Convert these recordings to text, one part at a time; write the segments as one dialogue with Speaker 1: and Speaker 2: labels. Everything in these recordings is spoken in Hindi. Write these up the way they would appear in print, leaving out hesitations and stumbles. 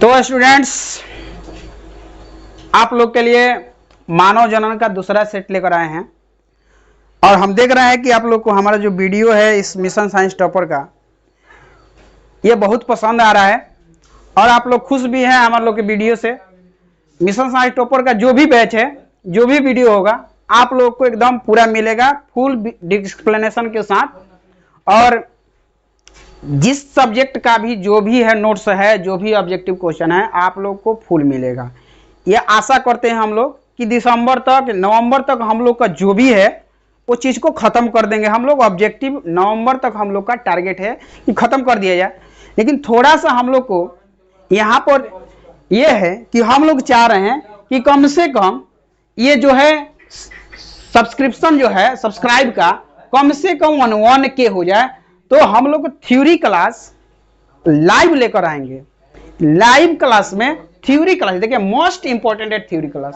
Speaker 1: तो स्टूडेंट्स, आप लोग के लिए मानव जनन का दूसरा सेट लेकर आए हैं और हम देख रहे हैं कि आप लोग को हमारा जो वीडियो है इस मिशन साइंस टॉपर का ये बहुत पसंद आ रहा है और आप लोग खुश भी हैं हमारे लोग के वीडियो से। मिशन साइंस टॉपर का जो भी बैच है, जो भी वीडियो होगा, आप लोग को एकदम पूरा मिलेगा फुल एक्सप्लेनेशन के साथ। और जिस सब्जेक्ट का भी जो भी है नोट्स है, जो भी ऑब्जेक्टिव क्वेश्चन है, आप लोग को फुल मिलेगा। ये आशा करते हैं हम लोग कि दिसंबर तक, नवंबर तक हम लोग का जो भी है वो चीज़ को ख़त्म कर देंगे। हम लोग ऑब्जेक्टिव नवंबर तक हम लोग का टारगेट है कि ख़त्म कर दिया जाए। लेकिन थोड़ा सा हम लोग को यहाँ पर ये है कि हम लोग चाह रहे हैं कि कम से कम ये जो है सब्सक्रिप्शन जो है सब्सक्राइब का कम से कम 1 हो जाए, तो हम लोग थ्योरी क्लास लाइव लेकर आएंगे। लाइव क्लास में थ्योरी क्लास, देखिए मोस्ट इंपॉर्टेंट है थ्योरी क्लास।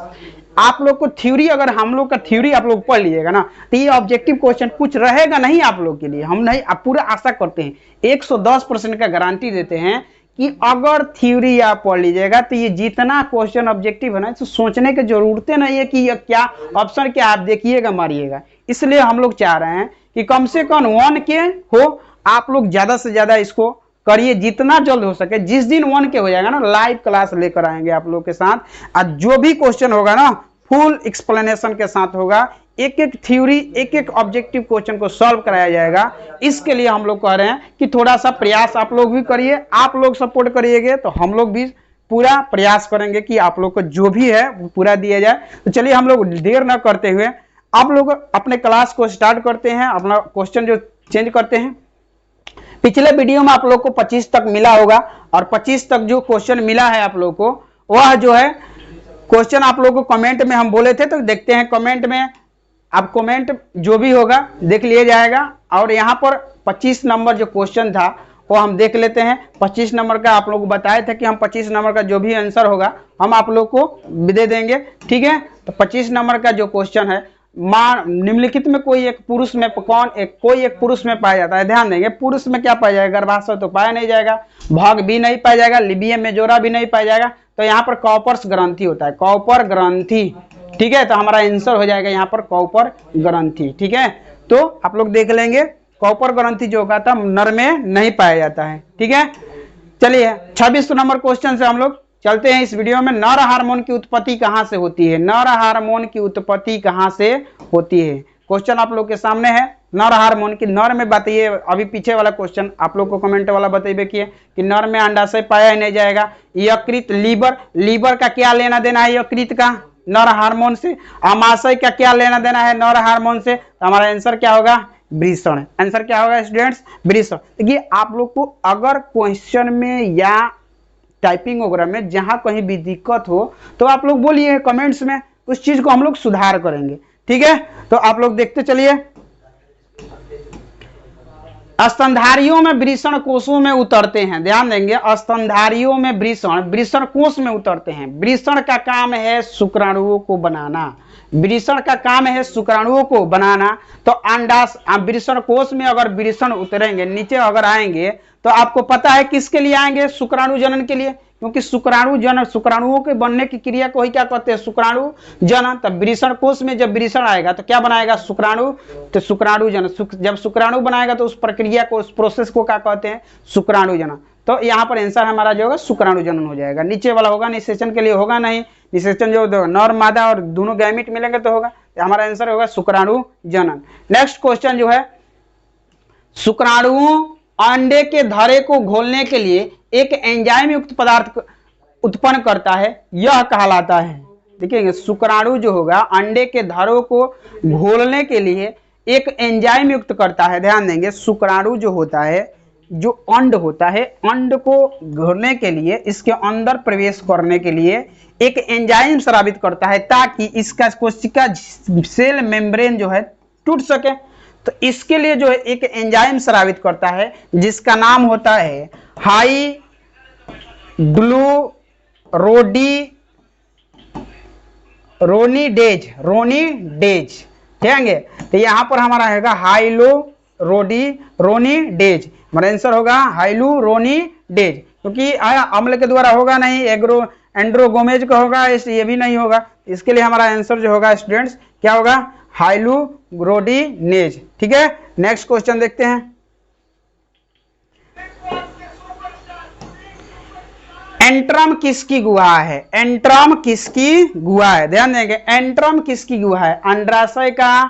Speaker 1: आप लोग को थ्योरी, अगर हम लोग का थ्योरी आप लोग पढ़ लीजिएगा ना, तो ये ऑब्जेक्टिव क्वेश्चन कुछ रहेगा नहीं आप लोग के लिए। हम नहीं, आप पूरा आशा करते हैं, 110% का गारंटी देते हैं कि अगर थ्योरी आप पढ़ लीजिएगा तो ये जितना क्वेश्चन ऑब्जेक्टिव है ना, तो सोचने की जरूरत नहीं है कि ये क्या ऑप्शन क्या, आप देखिएगा मारिएगा। इसलिए हम लोग चाह रहे हैं कि कम से कम 1 हो। आप लोग ज्यादा से ज्यादा इसको करिए जितना जल्द हो सके। जिस दिन 1 हो जाएगा ना, लाइव क्लास लेकर आएंगे आप लोग के साथ और जो भी क्वेश्चन होगा ना फुल एक्सप्लेनेशन के साथ होगा। एक एक थ्योरी, एक एक ऑब्जेक्टिव क्वेश्चन को सॉल्व कराया जाएगा। इसके लिए हम लोग कह रहे हैं कि थोड़ा सा प्रयास आप लोग भी करिए। आप लोग सपोर्ट करिएगा तो हम लोग भी पूरा प्रयास करेंगे कि आप लोग को जो भी है वो पूरा दिया जाए। तो चलिए हम लोग देर न करते हुए आप लोग अपने क्लास को स्टार्ट करते हैं। अपना क्वेश्चन जो चेंज करते हैं, पिछले वीडियो में आप लोग को 25 तक मिला होगा और 25 तक जो क्वेश्चन मिला है आप लोग को, वह जो है क्वेश्चन आप लोग को कमेंट में हम बोले थे। तो देखते हैं कमेंट में, अब कमेंट जो भी होगा देख लिया जाएगा। और यहाँ पर 25 नंबर जो क्वेश्चन था वो हम देख लेते हैं। 25 नंबर का आप लोग को बताए थे कि हम 25 नंबर का जो भी आंसर होगा हम आप लोग को दे देंगे, ठीक है। तो 25 नंबर का जो क्वेश्चन है, निम्नलिखित में कोई एक पुरुष में कोई एक पुरुष में पाया जाता है। ध्यान देंगे, पुरुष में क्या पाया जाएगा? गर्भाशय तो पाया नहीं जाएगा, भाग भी नहीं पाया जाएगा, लिबियम मेजोरा भी नहीं पाया जाएगा। तो यहाँ पर कॉपर्स ग्रंथि होता है, कॉपर ग्रंथि, ठीक है। तो हमारा आंसर हो जाएगा यहाँ पर कॉपर ग्रंथि, ठीक है। तो आप लोग देख लेंगे, कॉपर ग्रंथि जो होगा था नर में नहीं पाया जाता है, ठीक है। चलिए 26 नंबर क्वेश्चन से हम लोग चलते हैं इस वीडियो में। नर हार्मोन की उत्पत्ति कहां से होती है? नर हार्मोन की उत्पत्ति कहां से होती है? क्वेश्चन आप लोग के सामने है। नर हार्मोन की, नर में बताइए। अभी पीछे वाला क्वेश्चन आप लोग को कमेंट वाला बताइए कि नर में अंडाशय पाया ही नहीं जाएगा। यकृत, लीवर का क्या लेना देना है यकृत का नर हार्मोन से? अमाशय का क्या लेना देना है नर हार्मोन से? तो हमारा आंसर क्या होगा? वृषण। आंसर क्या होगा स्टूडेंट्स? वृषण। देखिए आप लोग को अगर क्वेश्चन में या टाइपिंग वगैरह में जहां कहीं भी दिक्कत हो तो आप लोग बोलिए कमेंट्स में, उस चीज को हम लोग सुधार करेंगे, ठीक है। तो आप लोग देखते चलिए। स्तनधारियों में वृषण कोषों में उतरते हैं। ध्यान देंगे, स्तनधारियों में वृषण कोष में उतरते हैं। वृषण का काम है शुक्राणुओं को बनाना। वृषण का काम है शुक्राणुओं को बनाना। तो वृषण कोष में अगर वृषण उतरेंगे, नीचे अगर आएंगे, तो आपको पता है किसके लिए आएंगे? शुक्राणु जनन के लिए। क्योंकि शुक्राणु जनन, शुक्राणुओं के बनने की क्रिया को ही क्या कहते हैं? शुक्राणु जनन। तब वृषण कोष में जब वृषण आएगा तो क्या बनाएगा? शुक्राणु। तो शुक्राणु जनन, जब शुक्राणु बनाएगा तो उस प्रक्रिया को, उस प्रोसेस को क्या कहते हैं? शुक्राणु जनन। तो यहाँ पर आंसर हमारा जो होगा शुक्राणु जनन हो जाएगा। नीचे वाला होगा, निषेचन के लिए होगा नहीं। निषेचन जो नर मादा और दोनों गैमेट मिलेंगे तो होगा। तो हमारा आंसर होगा शुक्राणु जनन। नेक्स्ट क्वेश्चन जो है, शुक्राणुओं अंडे के धरे को घोलने के लिए एक एंजाइम युक्त पदार्थ उत्पन्न करता है, यह कहलाता है। देखिए शुक्राणु जो होगा अंडे के धरों को घोलने के लिए एक एंजाइम युक्त करता है। ध्यान देंगे, शुक्राणु जो होता है, जो अंड होता है, अंड को घोलने के लिए, इसके अंदर प्रवेश करने के लिए एक एंजाइम स्रावित करता है ताकि इसका कोशिका सेल मेम्ब्रेन जो है टूट सके। तो इसके लिए जो है एक एंजाइम स्रावित करता है जिसका नाम होता है रोनिडेज। ठीक है, तो यहां पर हमारा है हाइलोरोनिडेज। हमारा आंसर होगा हाइलुरोनिडेज। क्योंकि अम्ल के द्वारा होगा नहीं, एंड्रोगोमेज का होगा, ये भी नहीं होगा। इसके लिए हमारा आंसर जो होगा स्टूडेंट्स क्या होगा, हाइलुरोडिनेज। ठीक है, नेक्स्ट क्वेश्चन देखते हैं। एंट्रम किसकी गुहा है? एंट्रम किसकी गुहा है? ध्यान देंगे, एंट्रम किसकी गुहा है? अंडाशय का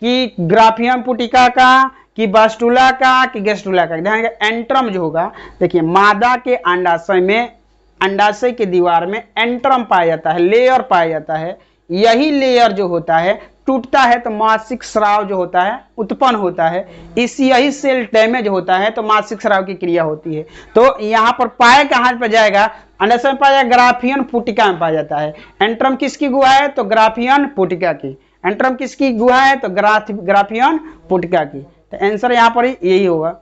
Speaker 1: कि ग्राफियम पुटिका का कि बास्टुला का कि गेस्टुला का? ध्यान देंगे, एंट्रम जो होगा, देखिए मादा के अंडाशय में, अंडाशय की दीवार में एंट्रम पाया जाता है, लेयर पाया जाता है। यही लेयर जो होता है टूटता है तो मासिक स्राव जो होता है उत्पन्न होता है। यही सेल डैमेज होता है तो मासिक स्राव की क्रिया होती है। तो यहाँ पर पाया कहाँ पर जाएगा? अंडाशय में पाया जाएगा, ग्राफियन पुटिका में पाया जाता है। एंट्रम किसकी गुहा है? तो ग्राफियन पुटिका की। एंट्रम किसकी गुहा है? तो ग्राफियन पुटिका की। तो आंसर यहाँ पर यही होगा।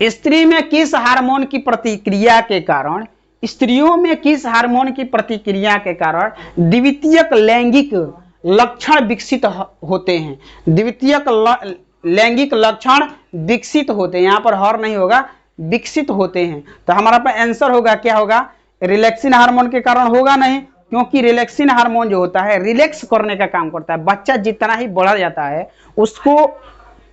Speaker 1: स्त्री में किस हार्मोन की प्रतिक्रिया के कारण, स्त्रियों में किस हार्मोन की प्रतिक्रिया के कारण द्वितीयक लैंगिक लक्षण विकसित होते हैं? द्वितीयक लैंगिक लक्षण विकसित होते हैं, यहाँ पर हर नहीं होगा, विकसित होते हैं। तो हमारा पे आंसर होगा क्या होगा? रिलैक्सिन हार्मोन के कारण होगा नहीं, क्योंकि रिलैक्सिन हार्मोन जो होता है रिलैक्स करने का काम करता है। बच्चा जितना ही बड़ा जाता है उसको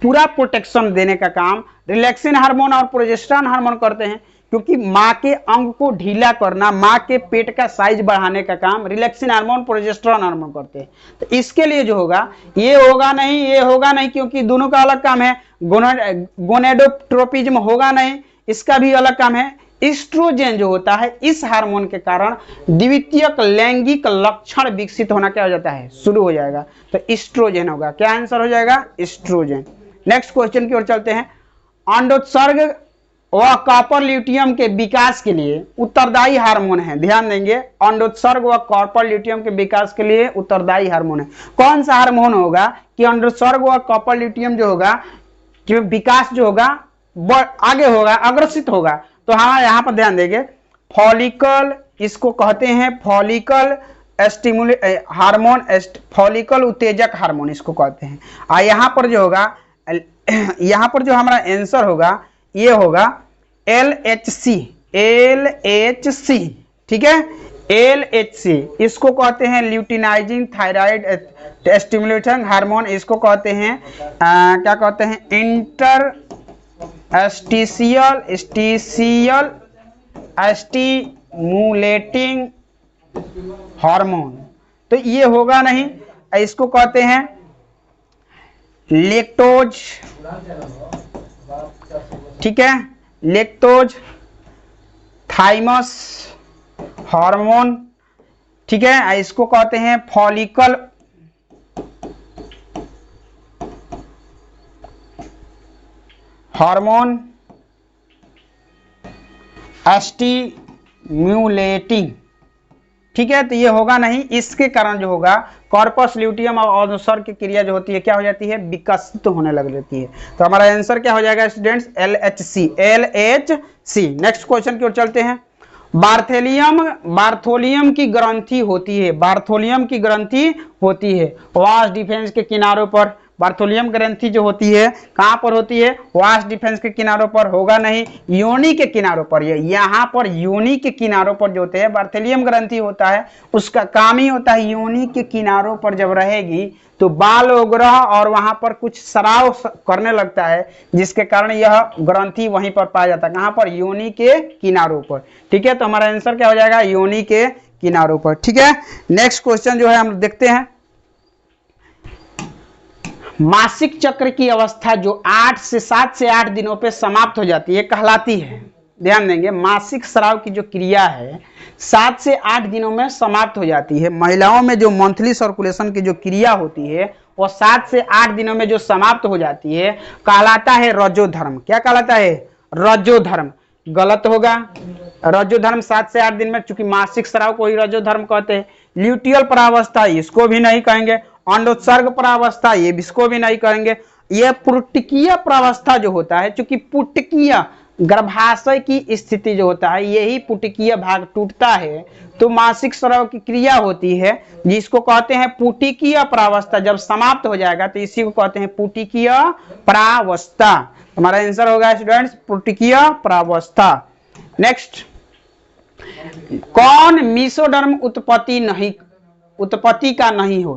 Speaker 1: पूरा प्रोटेक्शन देने का काम रिलैक्सिन हार्मोन और प्रोजेस्टेरोन हार्मोन करते हैं, क्योंकि माँ के अंग को ढीला करना, माँ के पेट का साइज बढ़ाने का काम रिलैक्सिन हार्मोन प्रोजेस्टेरोन हार्मोन करते हैं। तो इसके लिए जो होगा ये होगा नहीं, ये होगा नहीं, क्योंकि दोनों का अलग काम है। गोनेडोट्रोपिज्म होगा नहीं, इसका भी अलग काम है। एस्ट्रोजन जो होता है इस हार्मोन के कारण द्वितीयक लैंगिक लक्षण विकसित होना क्या हो जाता है? शुरू हो जाएगा। तो एस्ट्रोजन होगा। क्या आंसर हो जाएगा? एस्ट्रोजन। नेक्स्ट क्वेश्चन की ओर चलते हैं। अंडोत्सर्ग व कॉपर ल्यूटियम के विकास के लिए उत्तरदायी हार्मोन है। ध्यान देंगे, अंडोत्सर्ग व कॉपर ल्यूटियम के विकास के लिए उत्तरदायी हार्मोन है। कौन सा हार्मोन होगा कि अंडोत्सर्ग व कॉपर ल्यूटियम जो होगा, जो विकास जो होगा आगे होगा, अग्रसित होगा? तो हाँ, यहाँ पर ध्यान देंगे, फॉलिकल, इसको कहते हैं फॉलिकल हार्मोन, फॉलिकल उत्तेजक हार्मोन इसको कहते हैं। और यहाँ पर जो होगा, यहाँ पर जो हमारा आंसर होगा ये होगा LHC। LHC, ठीक है, LHC इसको कहते हैं ल्यूटिनाइजिंग थायराइड स्टिमुलेटिंग हार्मोन। इसको कहते हैं क्या कहते हैं? Interstitial stimulating hormone. तो ये होगा नहीं, इसको कहते हैं लेक्टोज, ठीक है, लेक्टोज थाइमस हार्मोन, ठीक है, इसको कहते हैं फॉलिकल हार्मोन स्टिम्युलेटिंग। ठीक है, तो ये होगा नहीं, इसके कारण जो होगा कॉर्पस ल्यूटियम और अनुसर्ग की क्रिया जो होती है क्या हो जाती है? विकसित होने लग जाती है। तो हमारा आंसर क्या हो जाएगा students? LHC। LHC। Next question की ओर चलते हैं। बार्थोलियम की ग्रंथि होती है, बार्थोलियम की ग्रंथि होती है वास डिफेंस के किनारों पर। बार्थोलियम ग्रंथि जो होती है कहां पर होती है? वास डिफेंस के किनारों पर होगा नहीं, योनि के किनारों पर। यहाँ पर योनि के किनारों पर जो होते हैं बार्थोलियम ग्रंथि होता है, उसका काम ही होता है योनि के किनारों पर जब रहेगी तो बाल उग्रह और वहां पर कुछ स्राव करने लगता है, जिसके कारण यह ग्रंथि वहीं पर पाया जाता है। कहां पर? योनि के किनारों पर। ठीक है, तो हमारा आंसर क्या हो जाएगा? योनि के किनारों पर। ठीक है, नेक्स्ट क्वेश्चन जो है हम देखते हैं। मासिक चक्र की अवस्था जो 7 से 8 दिनों पे समाप्त हो जाती है कहलाती है। ध्यान देंगे, मासिक स्राव की जो क्रिया है 7 से 8 दिनों में समाप्त हो जाती है। महिलाओं में जो मंथली सर्कुलेशन की जो क्रिया होती है वो 7 से 8 दिनों में जो समाप्त हो जाती है कहलाता है रजोधर्म। क्या कहलाता है? रजोधर्म। गलत होगा, रजोधर्म 7 से 8 दिन में, चूंकि मासिक स्राव को ही रजोधर्म कहते हैं। ल्यूटियल परावस्था इसको भी नहीं कहेंगे, अंडोत्सर्ग परावस्था ये इसको भी नहीं कहेंगे। यह पुटकीय परावस्था जो होता है, चूंकि पुटकीय गर्भाशय की स्थिति जो होता है यही पुटकीय भाग टूटता है तो मासिक स्राव की क्रिया होती है, जिसको कहते हैं पुटकीय परावस्था। जब समाप्त हो जाएगा तो इसी को कहते हैं पुटकीय परावस्था। हमारा आंसर होगा स्टूडेंट्स पुटकीय परावस्था। नेक्स्ट, कौन मेसोडर्म उत्पत्ति का नहीं हो,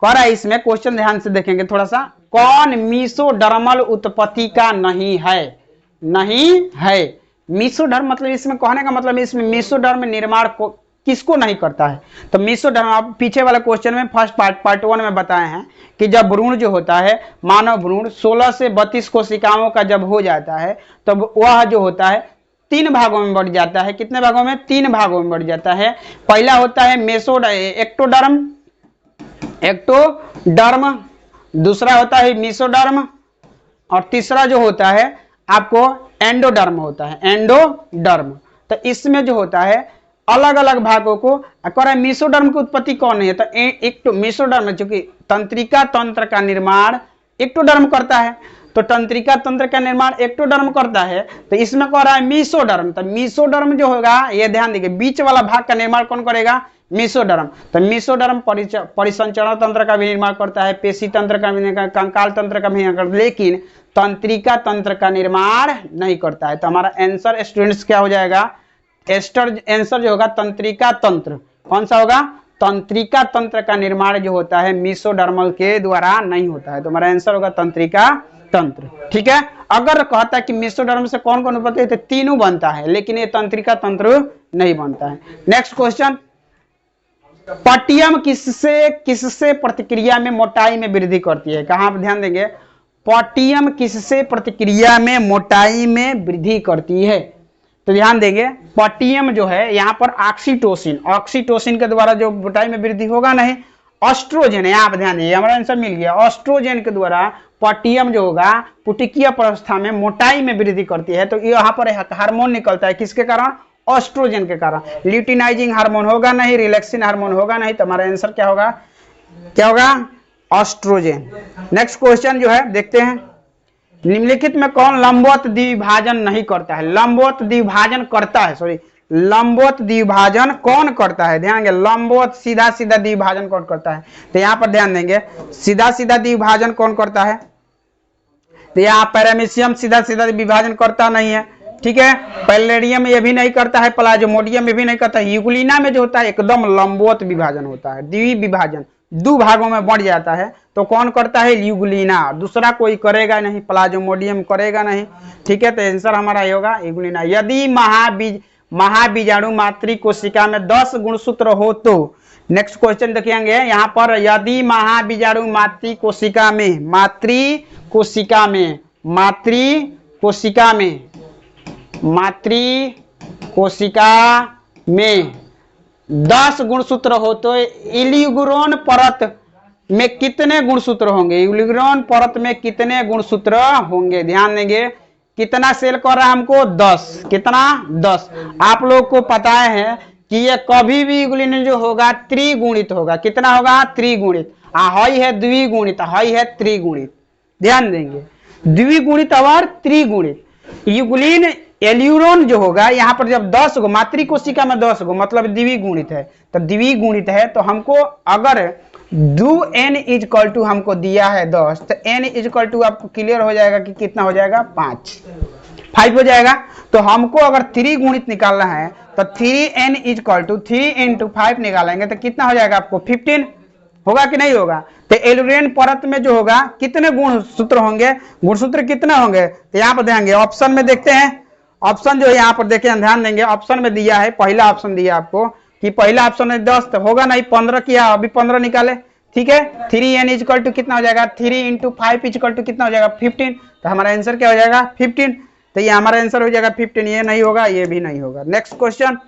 Speaker 1: कह रहा है इसमें क्वेश्चन ध्यान से देखेंगे थोड़ा सा, कौन मेसोडर्मल उत्पत्ति का नहीं है, नहीं है। मेसोडर्म मतलब इसमें कहने का मतलब इसमें मेसोडर्म निर्माण को किसको नहीं करता है, तो मेसोडर्म आप पीछे वाले क्वेश्चन में फर्स्ट पार्ट 1 में बताए हैं कि जब भ्रूण जो होता है, मानव भ्रूण 16 से 32 कोशिकाओं का जब हो जाता है तब तो वह जो होता है 3 भागों में बढ़ जाता है। कितने भागों में? 3 भागों में बढ़ जाता है। पहला होता है एक्टोडर्म, दूसरा होता है मेसोडर्म, और तीसरा जो होता है आपको एंडोडर्म होता है, एंडोडर्म। तो इसमें जो होता है अलग अलग भागों को कर मेसोडर्म की उत्पत्ति कौन है, तो एक मेसोडर्म चूंकि तंत्रिका तंत्र का निर्माण एक्टोडर्म करता है, तो तंत्रिका तंत्र का निर्माण एक्टोडर्म करता है, तो इसमें कह रहा है मेसोडर्म। तो मेसोडर्म जो होगा, ये ध्यान देखिए, बीच वाला भाग का निर्माण कौन करेगा? मेसोडर्म। तो मेसोडर्म परिसंचरण तंत्र का भी निर्माण करता है, पेशी तंत्र का भी, कंकाल तंत्र का भी निर्माण करता है, लेकिन तंत्रिका तंत्र का निर्माण नहीं करता है। तो हमारा आंसर स्टूडेंट्स क्या हो जाएगा? आंसर जो होगा तंत्रिका तंत्र। कौन सा होगा? तंत्रिका तंत्र का निर्माण जो होता है मेसोडर्मल के द्वारा नहीं होता है, तो हमारा आंसर होगा तंत्रिका तंत्र। ठीक है, अगर कहता है कि मेसोडर्म से कौन कौन उत्पत्ति है, तो तीनों बनता है, लेकिन ये तंत्रिका तंत्र नहीं बनता है। नेक्स्ट क्वेश्चन, पटियम किससे प्रतिक्रिया में मोटाई में वृद्धि करती है? कहां पर ध्यान देंगे? पटियम किससे प्रतिक्रिया में मोटाई में वृद्धि करती है? तो ध्यान देंगे, पटियम जो है यहाँ पर ऑक्सीटोसिन के द्वारा जो मोटाई में वृद्धि होगा नहीं, ऑस्ट्रोजन है, यहाँ पर ध्यान दीजिए, हमारा आंसर मिल गया। ऑस्ट्रोजन के द्वारा पटियम जो होगा पुटिकीय अवस्था में मोटाई में वृद्धि करती है। तो यहाँ पर हार्मोन निकलता है, किसके कारण? ऑस्ट्रोजन के कारण। ल्यूटिनाइजिंग हार्मोन होगा नहीं, रिलैक्सिन हार्मोन होगा नहीं, तो हमारा आंसर क्या होगा? क्या होगा? ऑस्ट्रोजन। नेक्स्ट क्वेश्चन जो है देखते हैं, निम्नलिखित में कौन लंबवत द्विभाजन नहीं करता है? लंबवत द्विभाजन करता है, सॉरी, लंबवत द्विभाजन कौन करता है? ध्यान देंगे, लंबवत सीधा सीधा द्विभाजन कौन करता है? तो यहाँ पर ध्यान देंगे, सीधा सीधा द्विभाजन कौन करता है? तो यहाँ पैरामीशियम सीधा सीधा विभाजन करता नहीं है, ठीक है। पैलेडियम ये भी नहीं करता है, प्लाज्मोडियम ये भी नहीं करता है। यूग्लिना में जो होता है एकदम लंबवत विभाजन होता है, द्विविभाजन, 2 भागों में बढ़ जाता है, तो कौन करता है? यूग्लिना, दूसरा कोई करेगा नहीं, प्लाज्मोडियम करेगा नहीं, ठीक है। तो आंसर हमारा ये होगा यूग्लिना। यदि महाबीजाणु मातृ कोशिका में 10 गुणसूत्र हो तो, नेक्स्ट क्वेश्चन देखेंगे यहाँ पर, यदि महाबीजाणु मातृ कोशिका में 10 गुणसूत्र हो तो इलिग्रोन परत में कितने गुणसूत्र होंगे? इलिग्रोन परत में कितने गुणसूत्र होंगे? ध्यान देंगे, कितना सेल कर रहा है हमको? 10। कितना? 10। आप लोग को पता है कि ये कभी भी यूग्लिन जो होगा त्रिगुणित होगा। कितना होगा? त्रिगुणित। हाई है द्विगुणित, हाई है त्रिगुणित। ध्यान देंगे, द्विगुणित और त्रिगुणित। यूग्लिन एल्यूरोन जो होगा यहाँ पर जब 10 गो, मातृ कोशिका में 10 गो मतलब द्विगुणित है, तो द्विगुणित है तो हमको अगर n इजकल टू हमको दिया है 10, तो n इजकल टू आपको क्लियर हो जाएगा कि कितना हो जाएगा? 5 हो जाएगा। तो हमको अगर त्रिगुणित निकालना है तो 3n इजकल टू 3 × 5 निकालेंगे तो कितना हो जाएगा आपको? 15 होगा कि नहीं होगा? तो एल्यूरोन परत में जो होगा कितने गुणसूत्र होंगे? गुणसूत्र कितने होंगे? तो यहाँ पर ध्यान, ऑप्शन में देखते हैं, ऑप्शन जो है यहाँ पर देखें, ध्यान देंगे, ऑप्शन में दिया है, पहला ऑप्शन दिया आपको कि पहला ऑप्शन है 10, तो होगा नहीं, 15 किया, अभी 15 निकाले, ठीक है। 3n इजकल टू कितना हो जाएगा? 3 × 5 इजकल टू कितना हो जाएगा? 15। तो हमारा आंसर क्या हो जाएगा? 15। तो ये हमारा आंसर हो जाएगा 15। ये नहीं होगा, ये भी नहीं होगा। नेक्स्ट क्वेश्चन,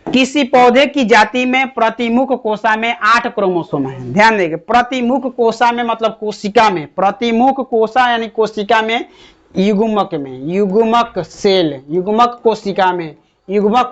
Speaker 1: किसी पौधे की जाति में प्रतिमुख कोशा में 8 क्रोमोसोम है। ध्यान देंगे, प्रतिमुख कोशा में मतलब कोशिका में, प्रतिमुख कोशा यानी कोशिका में, युग्मक में, युग्मक सेल, युग्मक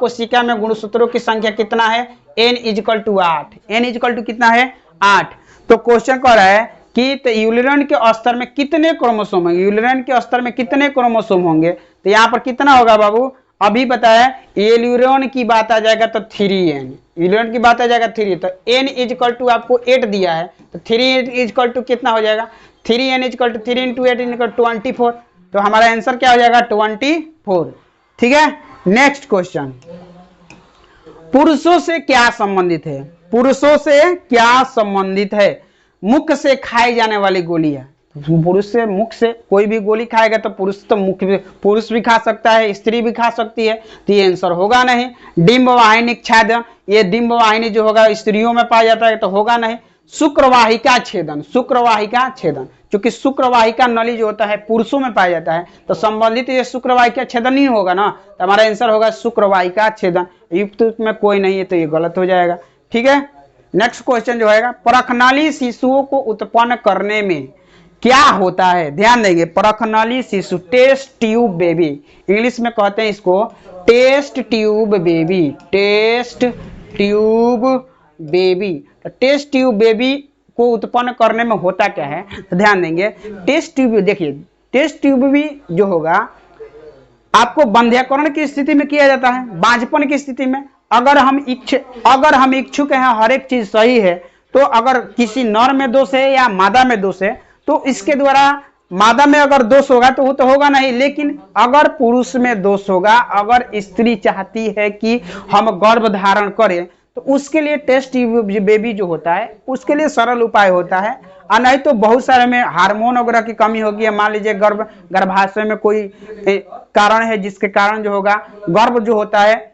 Speaker 1: कोशिका में गुणसूत्रों की संख्या कितना है? n is equal to 8। n is equal to कितना है? 8। तो क्वेश्चन कह रहा है कि तो यूलिन के स्तर में कितने क्रोमोसोम होंगे? यूलिन के स्तर में कितने क्रोमोसोम होंगे? तो यहाँ पर कितना होगा बाबू? अभी बताया, एल्यूरोन की बात आ जाएगा तो 3n, यूलिन की बात आ जाएगा 3, तो n इजकल टू आपको 8 दिया है, तो 3 इजकल टू कितना हो जाएगा? 3n is equal to 3 × 8 = 24। तो हमारा आंसर क्या हो जाएगा 24। ठीक है, नेक्स्ट क्वेश्चन, पुरुषों से क्या संबंधित है? पुरुषों से क्या संबंधित है? मुख से खाई जाने वाली गोलियां, पुरुष से मुख से कोई भी गोली खाएगा तो पुरुष तो मुख भी, पुरुष भी खा सकता है, स्त्री भी खा सकती है, तो ये आंसर होगा नहीं। डिंब वाहिनी छेदन, ये डिंब वाहिनी जो होगा स्त्रियों में पाया जाता है तो होगा नहीं। शुक्रवाहिका छेदन, शुक्रवाहिका छेदन, क्योंकि शुक्रवाहिका नली जो होता है पुरुषों में पाया जाता है तो संबंधित ये शुक्रवाहिका छेदन नहीं होगा ना, तो हमारा आंसर होगा शुक्रवाहिका छेदन। युक्त में कोई नहीं है तो ये गलत हो जाएगा। ठीक है, नेक्स्ट क्वेश्चन जो है, परखनाली शिशुओं को उत्पन्न करने में क्या होता है? ध्यान देंगे, परखनाली शिशु, टेस्ट ट्यूब बेबी, इंग्लिश में कहते हैं इसको test tube baby, test tube baby. Test tube baby को उत्पन्न करने में होता क्या है? तो ध्यान देंगे, टेस्ट ट्यूब, देखिए टेस्ट ट्यूब भी जो होगा आपको बंध्याकरण की स्थिति में किया जाता है, बांझपन की स्थिति में। अगर हम इच्छुक हैं, हर एक चीज सही है, तो अगर किसी नर में दोष है या मादा में दोष है तो इसके द्वारा मादा में अगर दोष होगा तो वो तो होगा नहीं, लेकिन अगर पुरुष में दोष होगा, अगर स्त्री चाहती है कि हम गर्भ धारण करें तो उसके लिए टेस्ट बेबी जो होता है उसके लिए सरल उपाय होता है। और नहीं तो बहुत सारे में हार्मोन वगैरह की कमी होगी, मान लीजिए गर्भाशय में कोई कारण है जिसके कारण जो होगा गर्भ जो होता है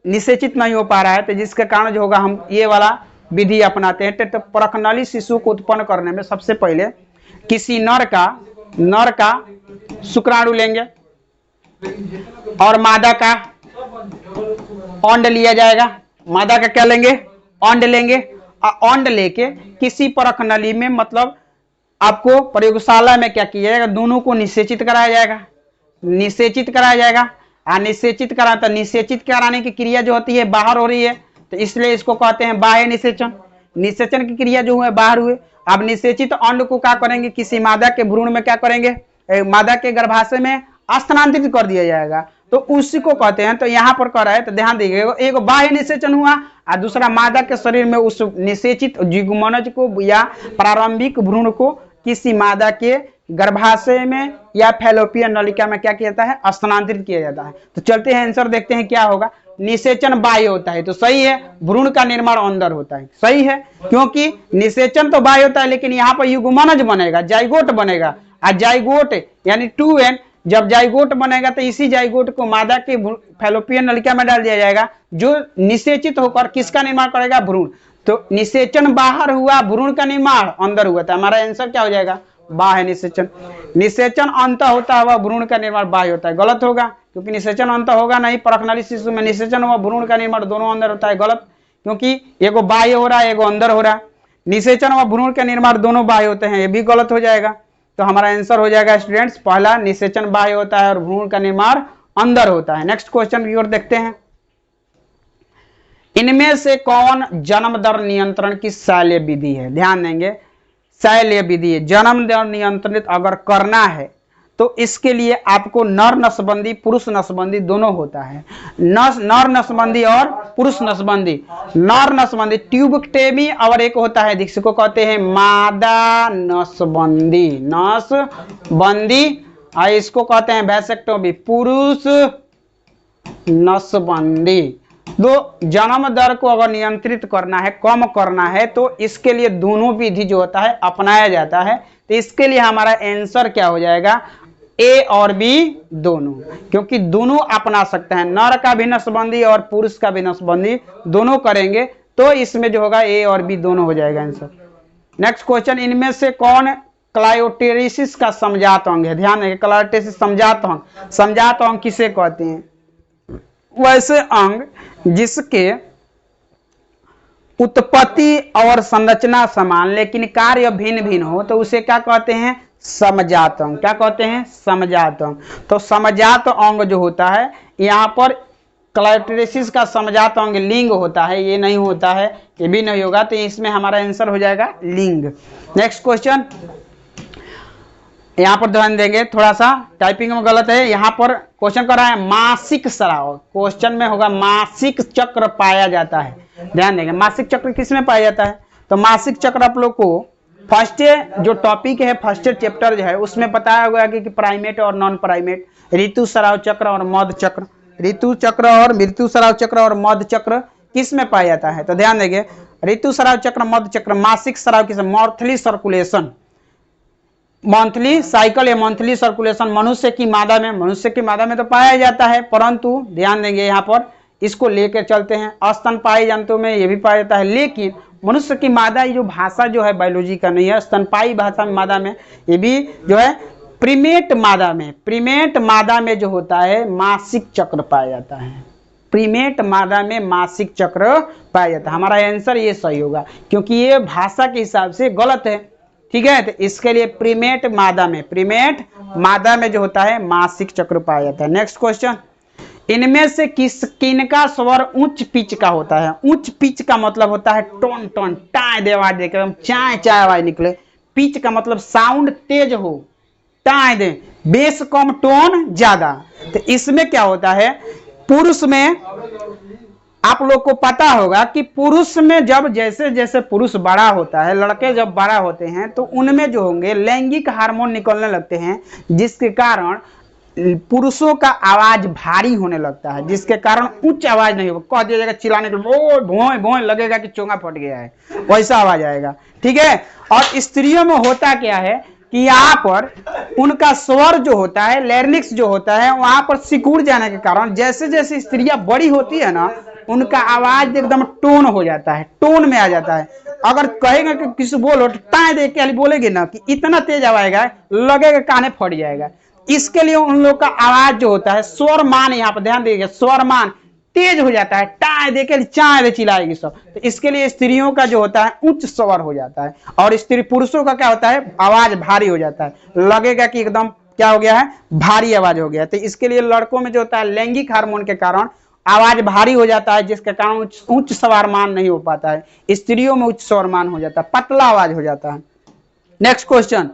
Speaker 1: निषेचित नहीं हो पा रहा है, तो जिसके कारण जो होगा हम ये वाला विधि अपनाते हैं। तो परखनाली शिशु को उत्पन्न करने में सबसे पहले किसी नर का शुक्राणु लेंगे और मादा का अंड लिया जाएगा। मादा का क्या लेंगे? अंड लेंगे, और अंड लेके किसी परखनली में, मतलब आपको प्रयोगशाला में क्या किया जाएगा, दोनों को निषेचित कराया जाएगा, निषेचित कराया जाएगा। निषेचित करा तो निषेचित कराने की क्रिया जो होती है बाहर हो रही है, तो इसलिए इसको कहते हैं बाह्य निषेचन। निषेचन की क्रिया जो हुए बाहर हुए। अब निषेचित अंड को क्या करेंगे, किसी मादा के भ्रूण में क्या करेंगे, मादा के गर्भाशय में स्थानांतरित कर दिया जाएगा, तो उसी को कहते हैं। तो यहाँ पर कर रहा है तो ध्यान दीजिएगा, एक बाह्य निषेचन हुआ और दूसरा मादा के शरीर में उस निषेचित जिगुमनज को या प्रारंभिक भ्रूण को किसी मादा के गर्भाशय में या फैलोपियन नलिका में क्या किया जाता है, स्थानांतरित किया जाता है। तो चलते हैं आंसर देखते हैं क्या होगा। निषेचन बाह्य होता है तो सही है, भ्रूण का निर्माण अंदर होता है, सही है, क्योंकि निषेचन तो बाह्य होता है लेकिन यहाँ पर युग्मनज बनेगा, जाइगोट बनेगा। और जाइगोट यानी 2n, जब जाइगोट बनेगा तो इसी जाइगोट को मादा के फैलोपियन नलिका में डाल दिया जाएगा, जो निषेचित होकर किसका निर्माण करेगा, भ्रूण। तो निषेचन बाहर हुआ, भ्रूण का निर्माण अंदर हुआ, तो हमारा आंसर क्या हो जाएगा, बाह्य निषेचन। निषेचन अंत होता हुआ भ्रूण का निर्माण बाह्य होता है, गलत होगा, क्योंकि निषेचन अंत होगा नहीं। परखनाली शिशु में निषेचन हुआ, भ्रूण का निर्माण दोनों अंदर होता है, गलत, क्योंकि एगो बाह्य हो रहा है एगो अंदर हो रहा है। निषेचन और भ्रूण का निर्माण दोनों बाह्य होते हैं, ये भी गलत हो जाएगा। तो हमारा आंसर हो जाएगा स्टूडेंट्स, पहला निषेचन बाह्य होता है और भ्रूण का निर्माण अंदर होता है। नेक्स्ट क्वेश्चन की ओर देखते हैं, इनमें से कौन जन्म दर नियंत्रण की शैल्य विधि है? ध्यान देंगे, शैल्य विधि है, जन्म दर नियंत्रित अगर करना है तो इसके लिए आपको नर नसबंदी पुरुष नसबंदी दोनों होता है, नर नसबंदी और पुरुष नसबंदी। नर नसबंदी ट्यूबेक्टमी और एक होता है जिसको कहते हैं मादा नसबंदी, नसबंदी, और इसको कहते हैं वैसेक्टोमी, पुरुष नसबंदी। तो जन्म दर को अगर नियंत्रित करना है, कम करना है, तो इसके लिए दोनों विधि जो होता है अपनाया जाता है। तो इसके लिए हमारा आंसर क्या हो जाएगा, ए और बी दोनों, क्योंकि दोनों अपना सकते हैं, नर का भी नसबंदी और पुरुष का भी नसबंदी दोनों करेंगे, तो इसमें जो होगा ए और बी दोनों हो जाएगा आंसर। नेक्स्ट क्वेश्चन, इनमें से कौन क्लायोटेरिसिस का समजात अंग है? ध्यान रखिए, क्लायोटेरिसिस समजात अंग, समजात अंग किसे कहते हैं? वैसे अंग जिसके उत्पत्ति और संरचना समान लेकिन कार्य भिन्न भिन्न हो तो उसे क्या कहते हैं, समजात अंग। क्या कहते हैं, समजात अंग। तो समजात अंग जो होता है, यहाँ पर क्लायोटेरिसिस का समजात अंग लिंग होता है, ये नहीं होता है, ये भी नहीं होगा, तो इसमें हमारा आंसर हो जाएगा लिंग। नेक्स्ट क्वेश्चन, यहाँ पर ध्यान देंगे, थोड़ा सा टाइपिंग में गलत है, यहाँ पर क्वेश्चन कर रहा है मासिक स्राव, क्वेश्चन में होगा मासिक चक्र पाया जाता है। ध्यान देंगे, मासिक चक्र किसमें पाया जाता है? तो मासिक चक्र आप लोग को फर्स्ट जो टॉपिक है, फर्स्ट चैप्टर जो है उसमें बताया हुआ है कि प्राइमेट और नॉन प्राइमेट, ऋतुस्राव चक्र और मध्य चक्र, ऋतु चक्र और ऋतुस्राव चक्र और मध्य चक्र किस में पाया जाता है। तो ध्यान देंगे, ऋतुस्राव चक्र, मध्य चक्र, मासिक स्राव किस, मंथली सर्कुलेशन, मंथली साइकिल या मंथली सर्कुलेशन मनुष्य की मादा में तो पाया जाता है, परंतु ध्यान देंगे यहाँ पर इसको लेकर चलते हैं, स्तनपायी जंतु में ये भी पाया जाता है, लेकिन मनुष्य की मादा, ये जो भाषा जो है बायोलॉजी का नहीं है, स्तनपायी भाषा में मादा में ये भी जो है प्रीमेट मादा में जो होता है मासिक चक्र पाया जाता है, प्रीमेट मादा में मासिक चक्र पाया जाता है। हमारा आंसर ये सही होगा क्योंकि ये भाषा के हिसाब से गलत है, ठीक है। तो इसके लिए प्रीमेट मादा में जो होता है मासिक चक्र पाया जाता है। नेक्स्ट क्वेश्चन, इनमें से किनका स्वर उच्च पिच का होता है। उच्च पिच का मतलब होता है टोन टोन टाय दे आवाज देकर चाय चाय आवाज निकले, पिच का मतलब साउंड तेज हो, टाय दे, बेस कम टोन ज्यादा। तो इसमें क्या होता है, पुरुष में आप लोग को पता होगा कि पुरुष में जब जैसे जैसे पुरुष बड़ा होता है, लड़के जब बड़ा होते हैं तो उनमें जो होंगे लैंगिक हार्मोन निकलने लगते हैं, जिसके कारण पुरुषों का आवाज भारी होने लगता है, जिसके कारण उच्च आवाज नहीं होगा, कह दिया जाएगा चिल्लाने के लिए भों भों लगेगा कि चोंगा फट गया है, वैसा आवाज आएगा, ठीक है। और स्त्रियों में होता क्या है कि यहाँ पर उनका स्वर जो होता है, लैरिंक्स जो होता है, वहां पर सिकुड़ जाने के कारण जैसे जैसे स्त्रियां बड़ी होती है ना, उनका आवाज एकदम टोन हो जाता है, टोन में आ जाता है। अगर कहेगा कि किसी बोलो टाई दे के बोलेगी ना कि इतना तेज आवाज लगेगा काने फट जाएगा। इसके लिए उन लोग का आवाज जो होता है स्वर मान, यहाँ पर ध्यान दीजिए, स्वर मान तेज हो जाता है, टाय देके चाय दे चिल्लाएगी सब। तो इसके लिए स्त्रियों का जो होता है उच्च स्वर हो जाता है, और स्त्री पुरुषों का क्या होता है, आवाज भारी हो जाता है, लगेगा कि एकदम क्या हो गया है, भारी आवाज हो गया। तो इसके लिए लड़कों में जो होता है लैंगिक हार्मोन के कारण आवाज भारी हो जाता है, जिसके कारण उच्च स्वर मान नहीं हो पाता है। स्त्रियों में उच्च स्वर मान हो जाता है, पतला आवाज हो जाता है। नेक्स्ट क्वेश्चन,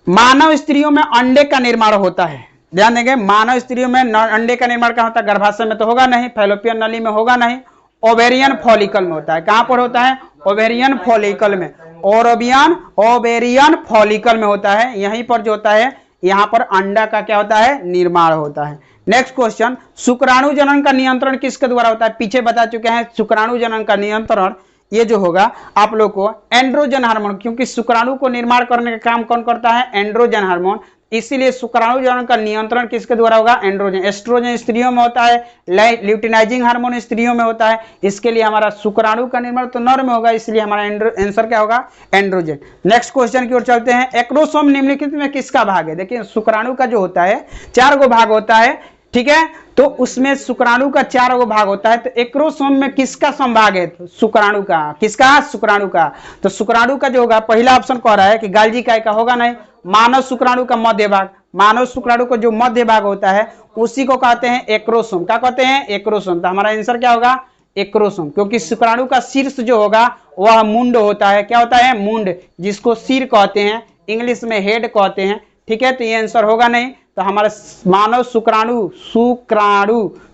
Speaker 1: मानव स्त्रियों में अंडे का निर्माण होता है। ध्यान देंगे, मानव स्त्रियों में अंडे का निर्माण कहां होता है, गर्भाशय में तो होगा नहीं, फैलोपियन नली में होगा नहीं, ओवेरियन फॉलिकल में होता है। कहां पर होता है, ओवेरियन फॉलिकल में, ओवेरियन फॉलिकल में होता है। यहीं पर जो होता है, यहां पर अंडा का क्या होता है, निर्माण होता है। नेक्स्ट क्वेश्चन, शुक्राणु जनन का नियंत्रण किसके द्वारा होता है। पीछे बता चुके हैं शुक्राणु जनन का नियंत्रण ये जो होगा आप लोग को एंड्रोजन हार्मोन, क्योंकि शुक्राणु को निर्माण करने का काम कौन करता है, एंड्रोजन हार्मोन। इसीलिए शुक्राणु जनन का नियंत्रण किसके द्वारा होगा, एंड्रोजन। एस्ट्रोजन स्त्रियों में होता है, ल्यूटिनाइजिंग हार्मोन स्त्रियों में होता है। इसके लिए हमारा शुक्राणु का निर्माण तो नर में होगा, इसलिए हमारा आंसर क्या होगा, एंड्रोजन। नेक्स्ट क्वेश्चन की ओर चलते हैं, एक्रोसोम निम्नलिखित में किसका भाग है। देखिए शुक्राणु का जो होता है 4 गो भाग होता है, ठीक है। तो उसमें शुक्राणु का 4 गो भाग होता है, तो एक्रोसोम में किसका संभाग है, शुक्राणु का। किसका, शुक्राणु का। तो शुक्राणु का जो होगा, पहला ऑप्शन कह रहा है कि गाल्जी काय का होगा नहीं, मानव शुक्राणु का मध्य भाग। मानव शुक्राणु का जो मध्य भाग होता है उसी को कहते हैं एक्रोसोम। क्या कहते हैं, एक्रोसोम। तो हमारा आंसर क्या होगा, एक्रोसोम, क्योंकि शुक्राणु का शीर्ष जो होगा वह मुंड होता है। क्या होता है, मुंड, जिसको सिर कहते हैं, इंग्लिश में हेड कहते हैं, ठीक है। तो ये आंसर होगा नहीं। तो हमारा मानव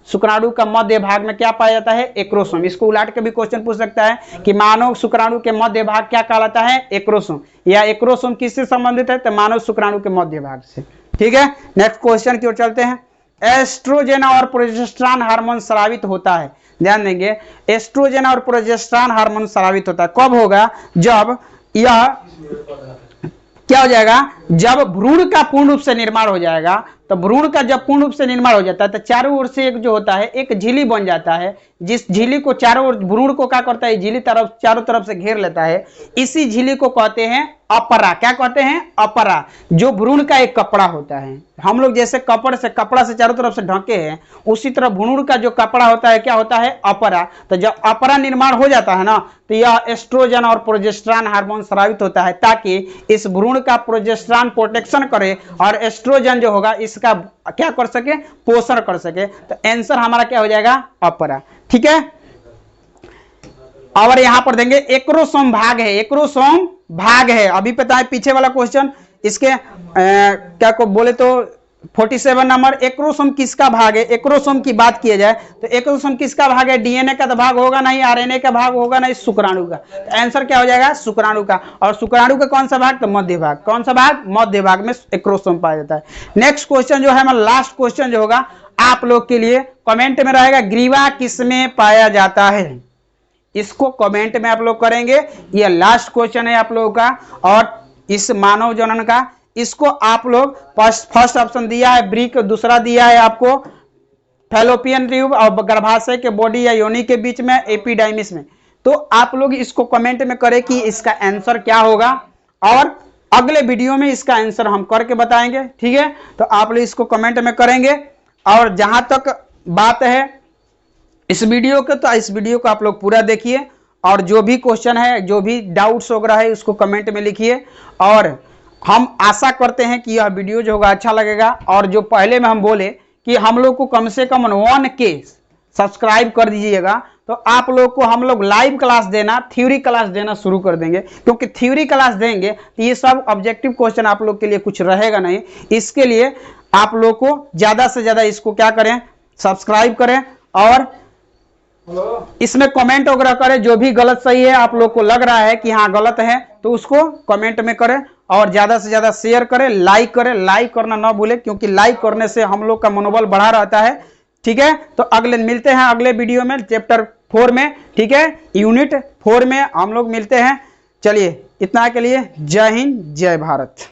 Speaker 1: शुक्राणु का मध्य भाग में क्या पाया जाता है, एक्रोसोम। इसको उलट के भी क्वेश्चन पूछ सकता है कि मानव शुक्राणु के मध्य भाग क्या कहलाता है, एक्रोसोम, या एक्रोसोम किससे संबंधित है, तो मानव शुक्राणु के मध्य भाग से, ठीक है। नेक्स्ट क्वेश्चन की ओर चलते हैं, एस्ट्रोजन और प्रोजेस्टेरॉन हार्मोन स्रावित होता है। ध्यान देंगे, एस्ट्रोजन और प्रोजेस्टेरॉन हार्मोन स्रावित होता है। कब होगा, जब यह क्या हो जाएगा, जब भ्रूण का पूर्ण रूप से निर्माण हो जाएगा। तो भ्रूण का जब पूर्ण रूप से निर्माण हो जाता है तो चारों ओर से एक जो होता है एक झिल्ली बन जाता है, जिस झिल्ली को चारों ओर भ्रूण को क्या करता है, झिल्ली चारों तरफ से घेर लेता है। इसी झिल्ली को कहते हैं अपरा। क्या कहते हैं, अपरा, जो भ्रूण का एक कपड़ा होता है। हम लोग जैसे कपड़ा से चारों तरफ से ढके हैं, उसी तरह भ्रूण का जो कपड़ा होता है क्या होता है, अपरा। तो जब अपरा निर्माण हो जाता है ना, तो यह एस्ट्रोजन और प्रोजेस्टेरॉन हार्मोन स्रावित होता है, ताकि इस भ्रूण का प्रोजेस्टेरॉन प्रोटेक्शन करे और एस्ट्रोजन जो होगा इसका क्या कर सके, पोषण कर सके। तो आंसर हमारा क्या हो जाएगा, अपरा, ठीक है। और यहां पर देंगे एक्रोसोम भाग है, एक्रोसोम भाग है। अभी पता है पीछे वाला क्वेश्चन, इसके क्या को बोले तो 47 नंबर, एक्रोसोम किसका भाग है? एक्रोसोम की बात किया जाए तो एक्रोसोम किसका भाग है? डीएनए का तो भाग होगा नहीं, आरएनए का भाग होगा नहीं, शुक्राणु का। तो आंसर क्या हो जाएगा? शुक्राणु का। और शुक्राणु का कौन सा भाग? तो मध्य भाग। कौन सा भाग? मध्य भाग में एक्रोसोम पाया जाता है। नेक्स्ट क्वेश्चन जो है हमारा लास्ट क्वेश्चन जो होगा आप लोग के लिए कमेंट में रहेगा, ग्रीवा किसमें पाया जाता है? इसको कमेंट में आप लोग करेंगे। यह लास्ट क्वेश्चन है आप लोगों का और इस मानव जनन का। इसको आप लोग फर्स्ट ऑप्शन दिया है ब्रिक, दूसरा दिया है आपको फैलोपियन ट्यूब और गर्भाशय के बॉडी या योनि के बीच में एपिडाइमिस में। तो आप लोग इसको कमेंट में करें कि इसका आंसर क्या होगा और अगले वीडियो में इसका आंसर हम करके बताएंगे। ठीक है, तो आप लोग इसको कमेंट में करेंगे। और जहां तक बात है इस वीडियो के, तो इस वीडियो को आप लोग पूरा देखिए और जो भी क्वेश्चन है, जो भी डाउट्स वगैरह है उसको कमेंट में लिखिए। और हम आशा करते हैं कि यह वीडियो जो होगा अच्छा लगेगा। और जो पहले में हम बोले कि हम लोग को कम से कम 1K सब्सक्राइब कर दीजिएगा तो आप लोग को हम लोग लाइव क्लास देना, थ्योरी क्लास देना शुरू कर देंगे। क्योंकि थ्योरी क्लास देंगे तो ये सब ऑब्जेक्टिव क्वेश्चन आप लोग के लिए कुछ रहेगा नहीं। इसके लिए आप लोग को ज्यादा से ज्यादा इसको क्या करें, सब्सक्राइब करें और इसमें कमेंट वगैरह करें। जो भी गलत सही है आप लोग को लग रहा है कि हाँ गलत है तो उसको कमेंट में करें और ज्यादा से ज्यादा शेयर करें, लाइक करें। लाइक करना ना भूलें क्योंकि लाइक करने से हम लोग का मनोबल बढ़ा रहता है। ठीक है, तो अगले मिलते हैं अगले वीडियो में चैप्टर 4 में। ठीक है, यूनिट 4 में हम लोग मिलते हैं। चलिए इतना के लिए जय हिंद जय भारत।